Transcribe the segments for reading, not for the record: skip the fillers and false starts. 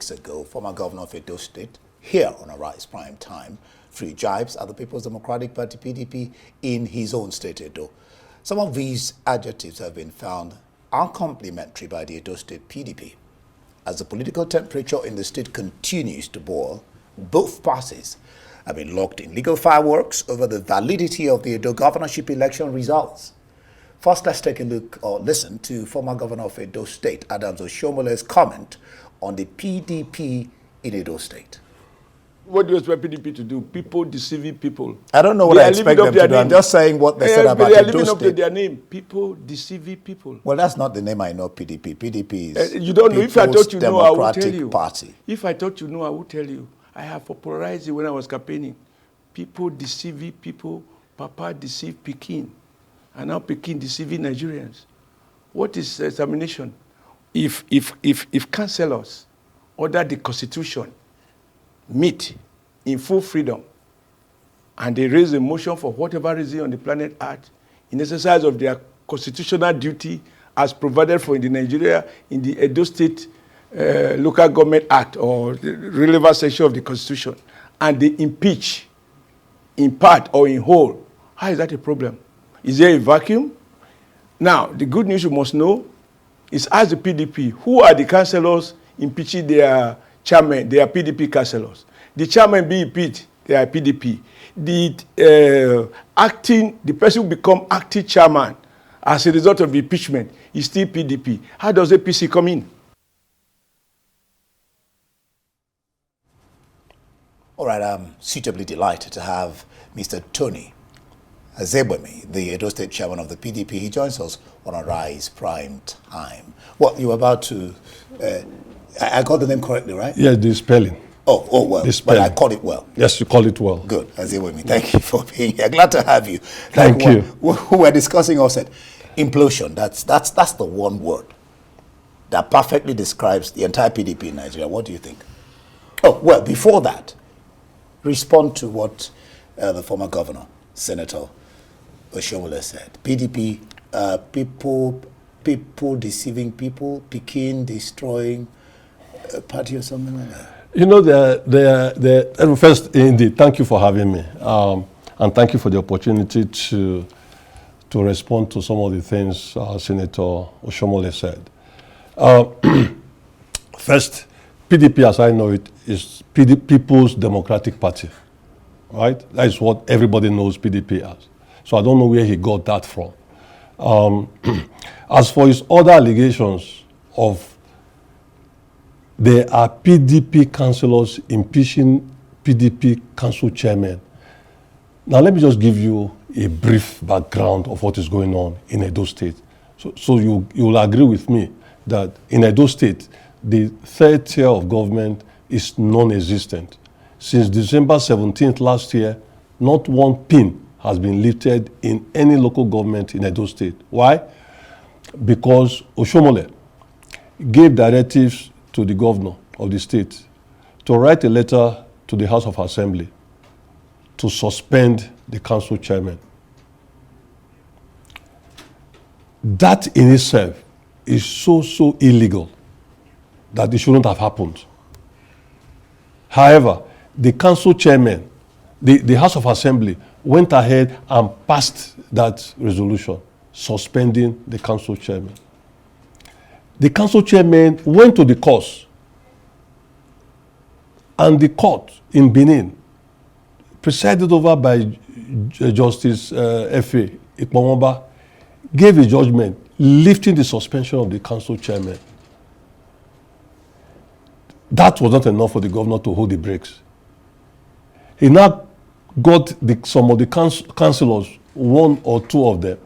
weeks ago, former governor of Edo State, here on Arise Prime Time, threw jibes at the People's Democratic Party, PDP, in his own state, Edo. Some of these adjectives have been found uncomplimentary by the Edo State PDP. As the political temperature in the state continues to boil, both parties have been locked in legal fireworks over the validity of the Edo governorship election results. First, let's take a look or listen to former governor of Edo State, Adams Oshomole's comment on the PDP in Edo State. What do you expect PDP to do? People deceiving people. I don't know what I expect them to do. I'm just saying what they said about Edo State. They are living up to their name. People deceiving people. Well, that's not the name I know, PDP. PDP is you don't know. If I thought you know, I would tell you. Party. If I thought you know, I would tell you. I have popularized it when I was campaigning. People deceiving people. Papa deceived Pekin. And now Pekin deceiving Nigerians. What is examination? If councillors order the Constitution meet in full freedom and they raise a motion for whatever reason on the planet Earth in exercise of their constitutional duty as provided for in the Nigeria, in the Edo State Local Government Act or the relevant section of the Constitution, and they impeach in part or in whole, how is that a problem? Is there a vacuum? Now, the good news you must know is, as the PDP, who are the councillors impeaching their chairman? They are PDP councillors. The chairman being impeached, they are PDP. The person who become acting chairman as a result of the impeachment is still PDP. How does APC come in? All right, I'm suitably delighted to have Mr. Tony Azebwemi, the Edo State chairman of the PDP. He joins us on Arise Prime Time. Well, you were about to... I got the name correctly, right? Yes, the spelling. Oh, well, but I called it well. Yes, you call it well. Good, Azebwemi. Thank you for being here. Glad to have you. Thank you. We were discussing also implosion. That's the one word that perfectly describes the entire PDP in Nigeria. What do you think? Oh, well, before that, respond to what the former governor, Senator Oshomole said. PDP, people deceiving people, Pekin destroying a party or something like that. You know, first, indeed, thank you for having me. And thank you for the opportunity to respond to some of the things Senator Oshomole said. First, PDP, as I know it, is People's Democratic Party, right? That is what everybody knows PDP as. So I don't know where he got that from. As for his other allegations of there are PDP councillors impeaching PDP council chairman. Now let me just give you a brief background of what is going on in Edo State. So you'll agree with me that in Edo State, the third tier of government is non-existent. Since December 17th last year, not one pin has been lifted in any local government in Edo State. Why? Because Oshomole gave directives to the governor of the state to write a letter to the House of Assembly to suspend the council chairman. That in itself is so illegal that it shouldn't have happened. However, the council chairman, the House of Assembly went ahead and passed that resolution suspending the council chairman. The council chairman went to the court, and the court in Benin, presided over by Justice F.A. Ikpomwamba, gave a judgment lifting the suspension of the council chairman. That was not enough for the governor to hold the brakes. He now got some of the councillors, one or two of them,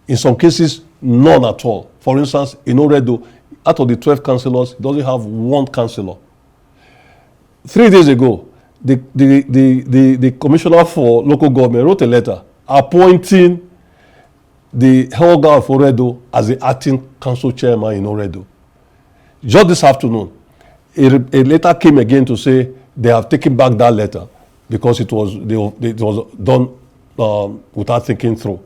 in some cases, none at all. For instance, in Oredo, out of the 12 councillors, he doesn't have one councillor. 3 days ago, the commissioner for local government wrote a letter appointing the Helga of Oredo as the acting council chairman in Oredo. Just this afternoon, a letter came again to say they have taken back that letter because it was done without thinking through.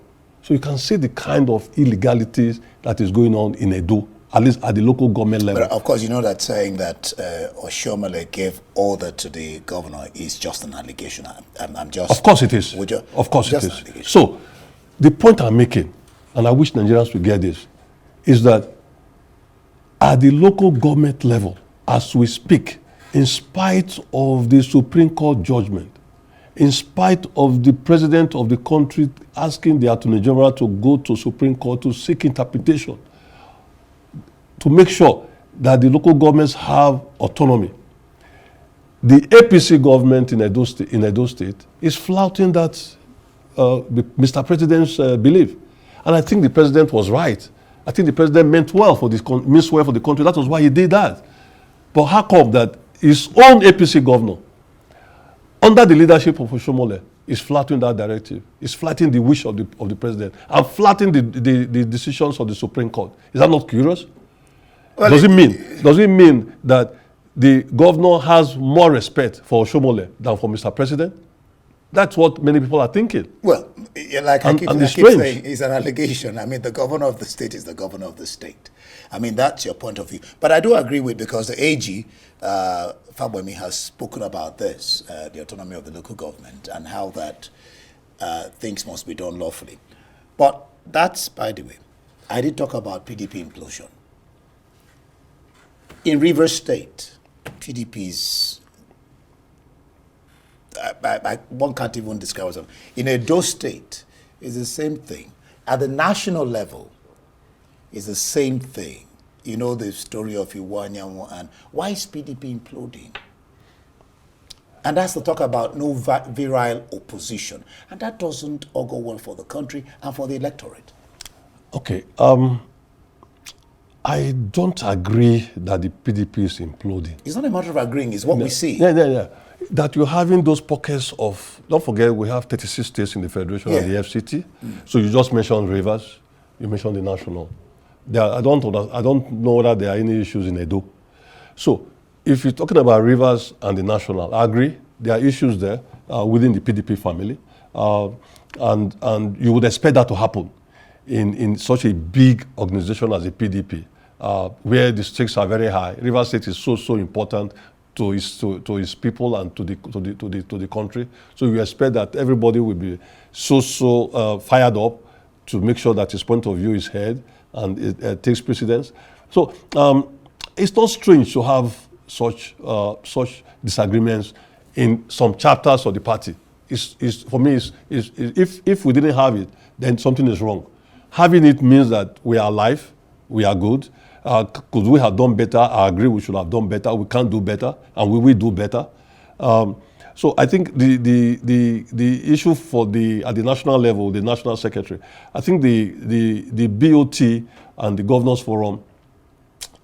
So you can see the kind of illegalities that is going on in Edo at least at the local government level. But of course, you know that saying that Oshiomhole gave order to the governor is just an allegation. I'm just... Of course it is. Of course it is. So, the point I'm making, and I wish Nigerians would get this, is that at the local government level, as we speak, in spite of the Supreme Court judgment, in spite of the president of the country asking the Attorney General to go to Supreme Court to seek interpretation, to make sure that the local governments have autonomy, the APC government in Edo State is flouting that Mr. President's belief. And I think the president was right. I think the president meant well for the country. That was why he did that. But how come that his own APC governor, under the leadership of Oshiomhole, is flouting that directive, is flouting the wish of the president, and flouting the decisions of the Supreme Court? Is that not curious? Well, does it mean that the governor has more respect for Oshiomhole than for Mr. President? That's what many people are thinking. Well, like I keep saying, it's an allegation. I mean, the governor of the state is the governor of the state. I mean, that's your point of view. But I do agree with, because the AG, Fabwemi, has spoken about this, the autonomy of the local government, and how that things must be done lawfully. But that's, by the way, I did talk about PDP implosion. In Rivers State, PDP's, one can't even describe it. In Edo State, it's the same thing. At the national level, it's the same thing. You know the story of Iwanyanwu, and why is PDP imploding? And that's to talk about no virile opposition. And that doesn't augur well for the country and for the electorate. Okay. I don't agree that the PDP is imploding. It's not a matter of agreeing, it's what we see. Yeah. That you're having those pockets of, don't forget, we have 36 states in the Federation and the FCT. So you just mentioned Rivers, you mentioned the national. I don't know whether there are any issues in Edo. So if you're talking about Rivers and the national, I agree, there are issues there within the PDP family. And you would expect that to happen in such a big organization as the PDP, where the stakes are very high. Rivers State is so important to his people and to the country. So you expect that everybody will be so fired up to make sure that his point of view is heard and it takes precedence. So it's not strange to have such disagreements in some chapters of the party. For me, if we didn't have it, then something is wrong. Having it means that we are alive, we are good. Could we have done better? I agree we should have done better. We can do better, and we will do better. So I think the issue at the national level, the national secretary, I think the BOT and the Governors Forum,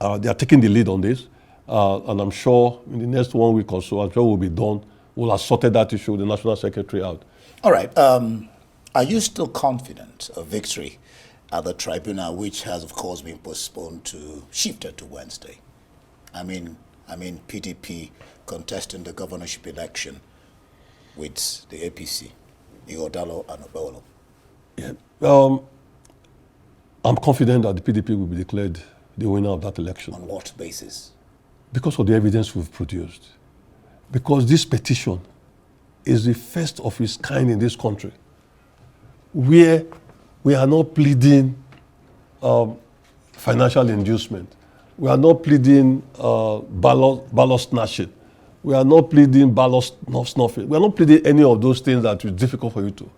they are taking the lead on this. And I'm sure in the next 1 week or so, I'm sure we'll be done. We'll have sorted that issue with the national secretary out. All right. Are you still confident of victory at the tribunal, which has, of course, been shifted to Wednesday? I mean, PDP contesting the governorship election with the APC, Igodalo and Obewolo. Yeah. I'm confident that the PDP will be declared the winner of that election. On what basis? Because of the evidence we've produced. Because this petition is the first of its kind in this country, where we are not pleading financial inducement. We are not pleading ballot snatching. We are not pleading ballot snuffing. We are not pleading any of those things that is difficult for you to.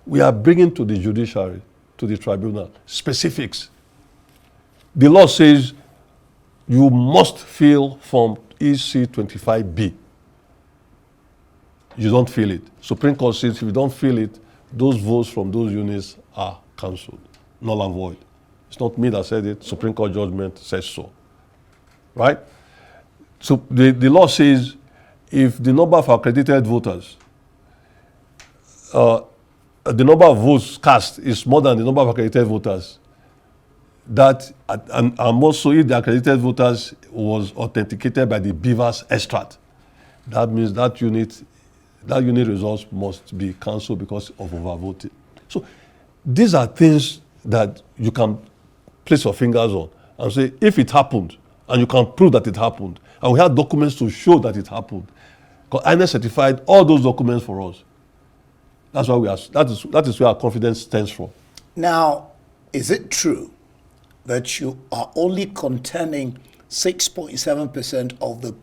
We are bringing to the judiciary, to the tribunal, specifics. The law says you must fill Form EC 25B. You don't fill it. Supreme Court says if you don't fill it, those votes from those units are cancelled, null and void. It's not me that said it. Supreme Court judgment says so. Right? So the law says if the number of accredited voters, the number of votes cast is more than the number of accredited voters, and also if the accredited voters was authenticated by the Beavers extract, that means that unit results must be cancelled because of overvoting. So these are things that you can place your fingers on and say, if it happened, and you can prove that it happened, and we have documents to show that it happened, because INEC certified all those documents for us. That's why we are. That is where our confidence stems from. Now, is it true that you are only contending 6.7% of the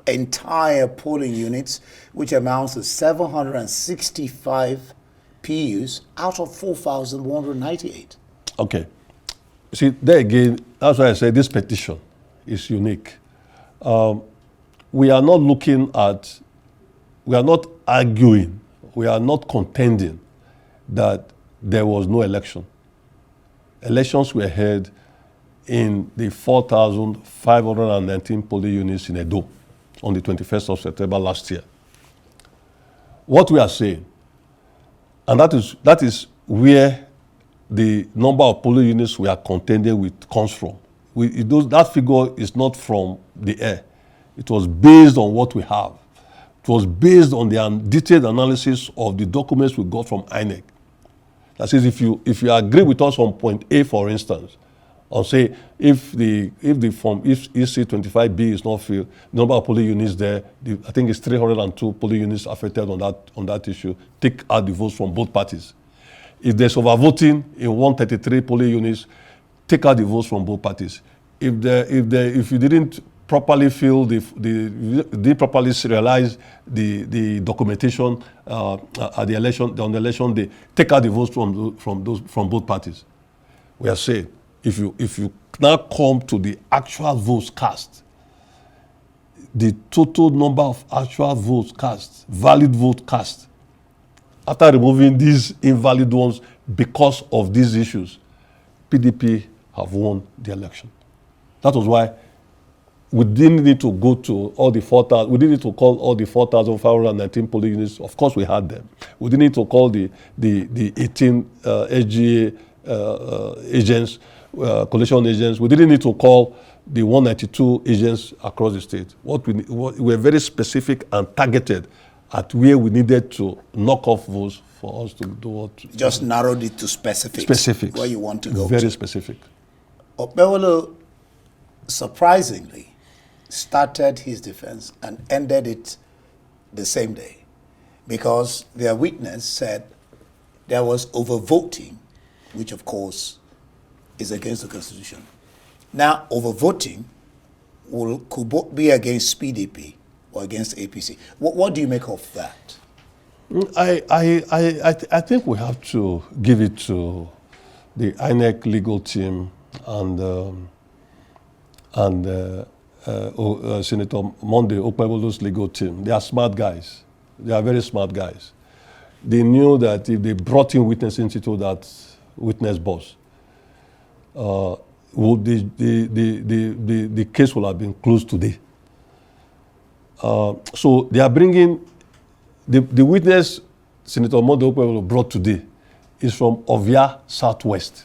entire polling units, which amounts to 765 PUs out of 4,198? Okay. See, there again, that's why I say this petition is unique. We are not arguing, we are not contending that there was no election. Elections were held in the 4,519 polling units in Edo on the 21st of September last year. What we are saying, and that is where the number of polling units we are contending with comes from. That figure is not from the air. It was based on what we have. It was based on the detailed analysis of the documents we got from INEC. That is, if you agree with us on point A, for instance, or say if EC 25B is not filled, the number of polling units there, I think it's 302 polling units affected on that issue. Take out the votes from both parties. If there's overvoting in 133 polling units, take out the votes from both parties. If you didn't properly fill didn't properly serialize the documentation at the election on the election day, take out the votes from both parties. We are saying if you now come to the actual votes cast, the total number of actual votes cast, valid vote cast, after removing these invalid ones because of these issues, PDP have won the election. That was why we didn't need to go to all the 4,000. We didn't need to call all the 4,519 polling units. Of course, we had them. We didn't need to call the 18 SGA agents, coalition agents. We didn't need to call the 192 agents across the state. We were very specific and targeted at where we needed to knock off votes for us to do what. Just narrowed it to specifics. Specifics. Where you want to go. Very specific. Okpebholo, surprisingly, started his defense and ended it the same day, because their witness said there was overvoting, which of course is against the Constitution. Now, overvoting could be against PDP or against APC. What do you make of that? I think we have to give it to the INEC legal team and Senator Monday Okpebholo's legal team. They are smart guys. They are very smart guys. They knew that if they brought in witnesses into that witness box, the case will have been closed today. So they are bringing the witness Senator Monday Okpebholo brought today is from Ovia Southwest.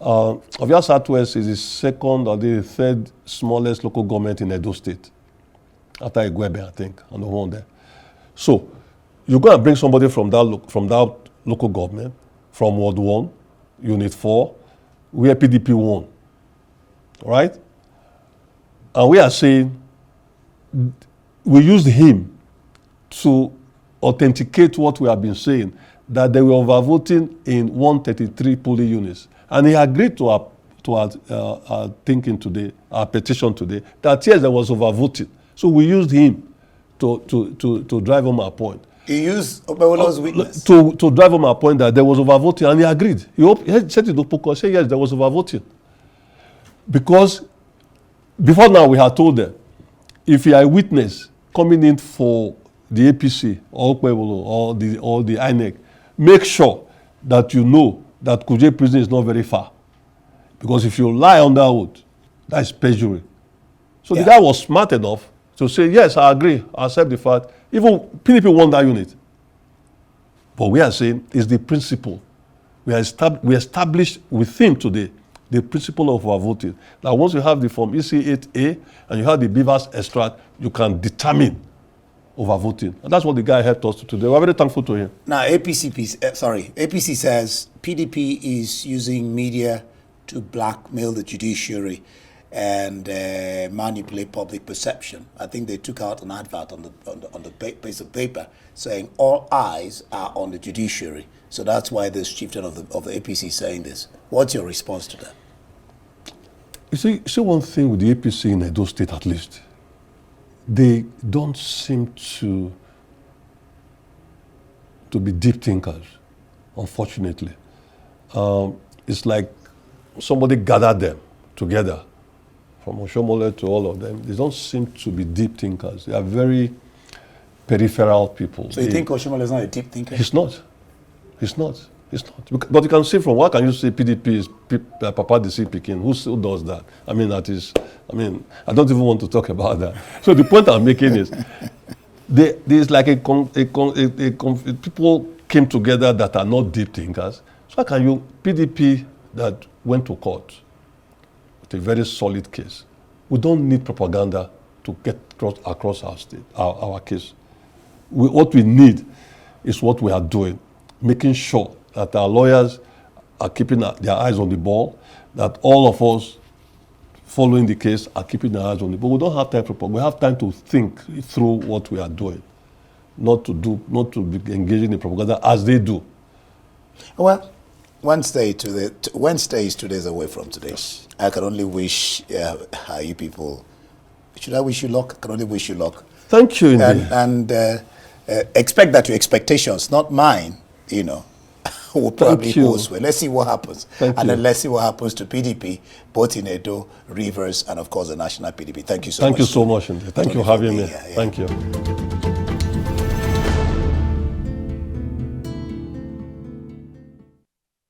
Ovia Southwest is the second or the third smallest local government in Edo State, after Igwebe, I think, and the one there. So you're going to bring somebody from that local government, from Ward 1, Unit 4, where PDP won, right? And we are saying we used him to authenticate what we have been saying, that they were overvoting in 133 polling units. And he agreed to our thinking today, our petition today, that yes, there was overvoting. So we used him to drive home our point. He used Okpebholo's witness to drive home our point that there was overvoting, and he agreed. He said it to say yes, there was overvoting. Because before now we had told them, if you are a witness coming in for the APC or Okpebholo or the INEC, make sure that you know that Kuje prison is not very far. Because if you lie on that oath, that is perjury. So the guy was smart enough to say, yes, I agree, I accept the fact. Even PDP won that unit. But we are saying is the principle. We established with him today the principle of our voting. Now, once you have the Form EC8A and you have the Beavers extract, you can determine overvoting. And that's what the guy helped us to do. We're very thankful to him. Now, APC says PDP is using media to blackmail the judiciary. and manipulate public perception. I think they took out an advert on the piece of paper saying all eyes are on the judiciary. So that's why this chieftain of the APC saying this. What's your response to that? You see one thing with the APC in Edo State, at least, they don't seem to be deep thinkers, unfortunately. It's like somebody gathered them together, from Oshomole to all of them. They don't seem to be deep thinkers. They are very peripheral people. So you think Oshomole is not a deep thinker? He's not. He's not. He's not. But you can see from what can you say PDP is Papa DC Pekin. Who still does that? I mean, that is. I mean, I don't even want to talk about that. So the point I'm making is, there's like people came together that are not deep thinkers. So how can you PDP that went to court with a very solid case? We don't need propaganda to get across our state, our case. What we need is what we are doing, making sure that our lawyers are keeping their eyes on the ball, that all of us following the case are keeping their eyes on the ball. We don't have time for propaganda. We have time to think through what we are doing, not to be engaging in propaganda as they do. Well, Wednesday is 2 days away from today. Yes. I can only wish you people. Should I wish you luck? I can only wish you luck. Thank you, indeed. And expect that your expectations, not mine, will probably hold well. Let's see what happens. And then let's see what happens to PDP, both in Edo, Rivers, and of course the national PDP. Thank you so much. Thank you so much, indeed. Thank you for having me. Yeah. Thank you.